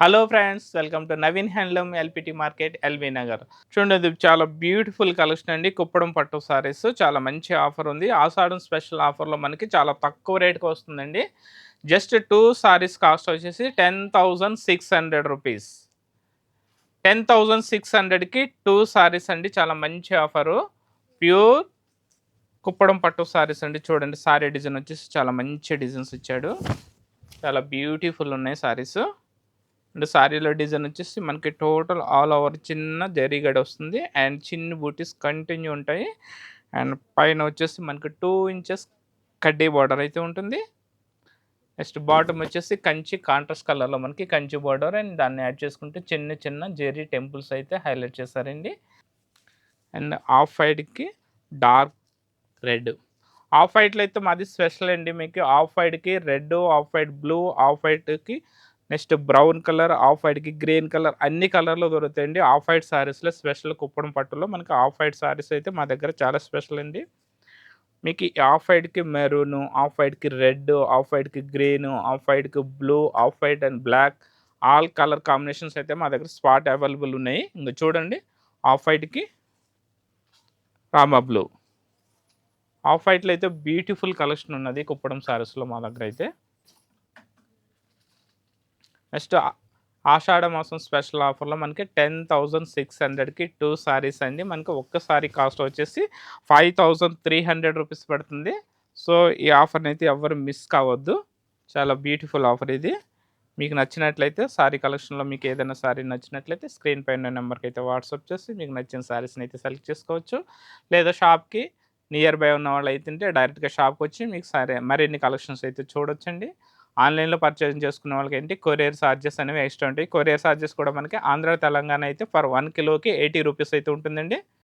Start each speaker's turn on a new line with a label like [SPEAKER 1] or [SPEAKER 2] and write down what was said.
[SPEAKER 1] Hello friends, welcome to Naveen handloom LPT market LB Nagar. చూడండి, ఇది చాలా బ్యూటిఫుల్ కలెక్షన్ అండి. కుప్పడం పట్టు సారీస్ చాలా మంచి ఆఫర్ ఉంది. ఆషాఢం స్పెషల్ ఆఫర్లో మనకి చాలా తక్కువ రేట్కి వస్తుందండి. జస్ట్ టూ సారీస్ కాస్ట్ వచ్చేసి 10,600 రూపీస్. 10,600కి టూ సారీస్ అండి. చాలా మంచి ఆఫరు. ప్యూర్ కుప్పడం పట్టు సారీస్ అండి. చూడండి, సారీ డిజైన్ వచ్చేసి చాలా మంచి డిజైన్స్ ఇచ్చాడు. చాలా బ్యూటిఫుల్ ఉన్నాయి సారీస్. అండ్ సారీలో డిజైన్ వచ్చేసి మనకి టోటల్ ఆల్ ఓవర్ చిన్న జరీ గడ వస్తుంది అండ్ చిన్న బూటీస్ కంటిన్యూ ఉంటాయి. అండ్ పైన వచ్చేసి మనకి 2 ఇంచెస్ కడ్డీ బార్డర్ అయితే ఉంటుంది. నెక్స్ట్ బాటమ్ వచ్చేసి కంచి కాంట్రాస్ట్ కలర్లో మనకి కంచి బార్డర్ అండ్ దాన్ని యాడ్ చేసుకుంటే చిన్న చిన్న జెరీ టెంపుల్స్ అయితే హైలైట్ చేశారండి. అండ్ ఆఫ్ వైట్కి డార్క్ రెడ్. ఆఫ్ వైట్లో అయితే మాది స్పెషల్ అండి. మీకు ఆఫ్ వైట్కి red, off white blue, off వైట్కి నెక్స్ట్ బ్రౌన్ కలర్, ఆఫ్ వైట్కి గ్రీన్ కలర్, అన్ని కలర్లో దొరుకుతాయండి. ఆఫ్ వైట్ సారీస్లో స్పెషల్ కుప్పడం పట్టులో మనకి ఆఫ్ వైట్ సారీస్ అయితే మా దగ్గర చాలా స్పెషల్ అండి. మీకు ఈ ఆఫ్ వైట్కి మెరూను, ఆఫ్ వైట్కి రెడ్, ఆఫ్ వైట్కి గ్రీను, ఆఫ్ వైట్కి blue, off white and black, all colour combinations అయితే మా దగ్గర స్పాట్ అవైలబుల్ ఉన్నాయి. ఇంకా చూడండి, ఆఫ్ వైట్కి రామా బ్లూ. ఆఫ్ వైట్లో అయితే బ్యూటిఫుల్ కలెక్షన్ ఉన్నది కుప్పడం సారీస్లో మా దగ్గర అయితే. నెక్స్ట్ ఆషాఢ మాసం స్పెషల్ ఆఫర్లో మనకి 10,600కి టూ సారీస్ అండి. మనకి ఒక్క సారీ కాస్ట్ వచ్చేసి 5,300 రూపీస్ పడుతుంది. సో ఈ ఆఫర్ని అయితే ఎవరు మిస్ కావద్దు. చాలా బ్యూటిఫుల్ ఆఫర్ ఇది. మీకు నచ్చినట్లయితే సారీ కలెక్షన్లో మీకు ఏదైనా సారీ నచ్చినట్లయితే స్క్రీన్ పైన నెంబర్కి అయితే వాట్సాప్ చేసి మీకు నచ్చిన సారీస్ని అయితే సెలెక్ట్ చేసుకోవచ్చు. లేదా షాప్కి నియర్ బై ఉన్న వాళ్ళు అయితే డైరెక్ట్గా షాప్కి వచ్చి మీకు మరిన్ని కలెక్షన్స్ అయితే చూడొచ్చండి. ఆన్లైన్లో పర్చేజ్ చేసుకునే వాళ్ళకి ఏంటి కొరియర్ ఛార్జెస్ అనేవి ఎక్స్ట్రా ఉంటాయి. కొరియర్ ఛార్జెస్ కూడా మనకి ఆంధ్ర తెలంగాణ అయితే ఫర్ 1 కిలోకి 80 రూపీస్ అయితే ఉంటుందండి.